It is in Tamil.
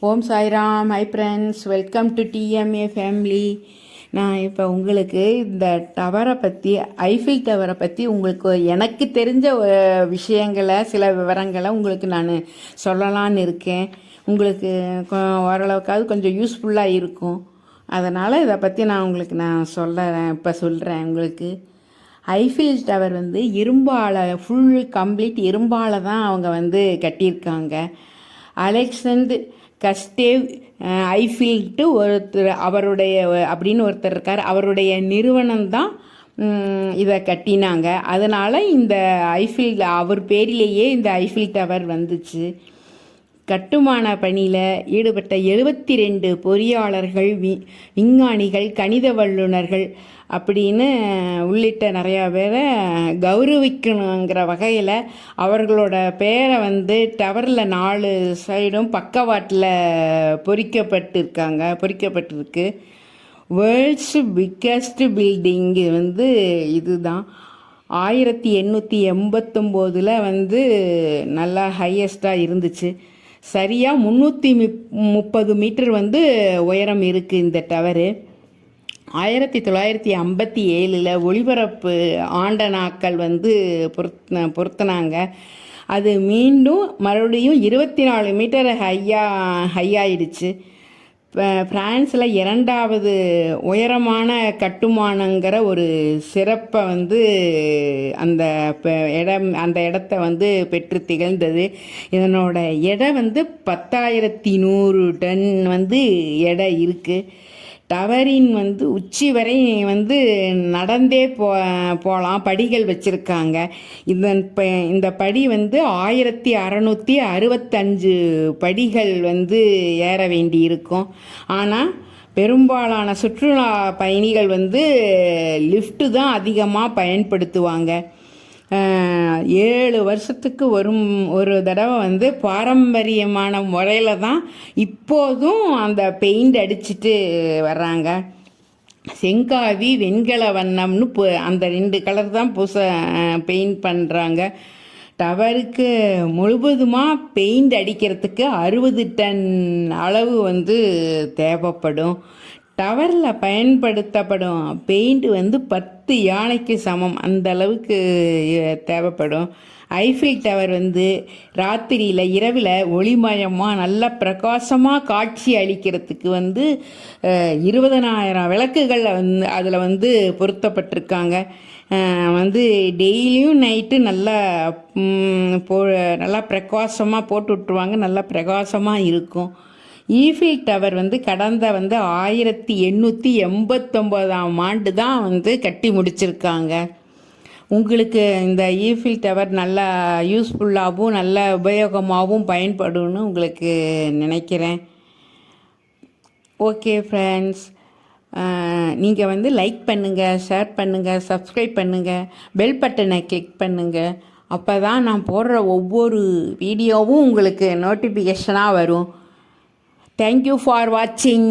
Om Sairam. Hi friends, welcome to DMA family. நான் இப்போ உங்களுக்கு இந்த டவரை பற்றி, ஐஃபில் டவரை பற்றி உங்களுக்கு எனக்கு தெரிஞ்ச விஷயங்களை, சில விவரங்களை உங்களுக்கு நான் சொல்லலான்னு இருக்கேன். உங்களுக்கு ஓரளவுக்காவது கொஞ்சம் யூஸ்ஃபுல்லாக இருக்கும். அதனால் இதை பற்றி நான் சொல்கிறேன் உங்களுக்கு. ஐஃபில் டவர் இரும்பால், ஃபுல் கம்ப்ளீட் இரும்பால் தான் அவங்க கட்டியிருக்காங்க. அலெக்சாண்டர் கஸ்டேவ் ஐஃபில்ட்டு ஒருத்தர், அவருடைய அப்படின்னு ஒருத்தர் இருக்கார். அவருடைய நிறுவனம் தான் இதை கட்டினாங்க. அதனால் இந்த ஐஃபில், அவர் பேரிலேயே இந்த ஐஃபில் டவர் வந்துச்சு. கட்டுமான பணியில் ஈடுபட்ட 72 பொறியாளர்கள், விஞ்ஞானிகள், கணித வல்லுநர்கள் அப்படின்னு உள்ளிட்ட நிறையா பேரை கௌரவிக்கணுங்கிற வகையில் அவர்களோட பேரை டவரில் 4 சைடும் பக்கவாட்டில் பொறிக்கப்பட்டிருக்கு. வேர்ல்ட்ஸ் பிக்கஸ்ட் பில்டிங் இதுதான். 1889 நல்லா ஹையஸ்டாக இருந்துச்சு. சரியாக 330 மீட்டர் உயரம் இருக்குது இந்த டவரு. 1957 ஒளிபரப்பு ஆண்டனாக்கள் பொருத்தினாங்க. அது மீண்டும் மறுபடியும் 24 மீட்டர் ஹையாயிடுச்சு. பிரான்ஸில் 2வது உயரமான கட்டுமானங்கிற ஒரு சிறப்பை அந்த இடத்த பெற்று திகழ்ந்தது. இதனோட எடை 10,100 டன் எடை இருக்குது. டவரின் உச்சி வரை நடந்தே போகலாம். படிகள் வச்சுருக்காங்க. இந்த படி 1665 படிகள் ஏற வேண்டி இருக்கும். ஆனால் பெரும்பாலான சுற்றுலா பயணிகள் லிஃப்ட்டு தான் அதிகமாக பயன்படுத்துவாங்க. 7 வருஷத்துக்கு ஒரு தடவை பாரம்பரியமான முறையில் தான் இப்போதும் அந்த பெயிண்ட் அடிச்சுட்டு வர்றாங்க. செங்காவி, வெண்கல வண்ணம்னு அந்த 2 கலர் தான் பெயிண்ட் பண்ணுறாங்க. டவருக்கு முழுவதுமாக பெயிண்ட் அடிக்கிறதுக்கு 60 டன் அளவு தேவைப்படும். டவரில் பயன்படுத்தப்படும் பெயிண்ட் 10 யானைக்கு சமம், அந்த அளவுக்கு தேவைப்படும். ஐஃபில் டவர் ராத்திரியில், இரவில் ஒளிமயமாக நல்ல பிரகாசமாக காட்சி அளிக்கிறதுக்கு 20,000 விளக்குகள் அதில் பொருத்தப்பட்டிருக்காங்க. டெய்லியும் நைட்டு நல்லா பிரகாசமாக போட்டு விட்ருவாங்க. நல்லா பிரகாசமாக இருக்கும். ஈஃபில் டவர் கடந்த 1889ஆம் ஆண்டு தான் கட்டி முடிச்சிருக்காங்க. உங்களுக்கு இந்த ஈஃபில் டவர் நல்லா யூஸ்ஃபுல்லாகவும் நல்ல உபயோகமாகவும் பயன்படும்னு உங்களுக்கு நினைக்கிறேன். ஓகே ஃப்ரெண்ட்ஸ், நீங்கள் லைக் பண்ணுங்கள், ஷேர் பண்ணுங்கள், சப்ஸ்கிரைப் பண்ணுங்கள், பெல் பட்டனை கிளிக் பண்ணுங்கள். அப்போ தான் நான் போடுற ஒவ்வொரு வீடியோவும் உங்களுக்கு நோட்டிஃபிகேஷனாக வரும். Thank you for watching.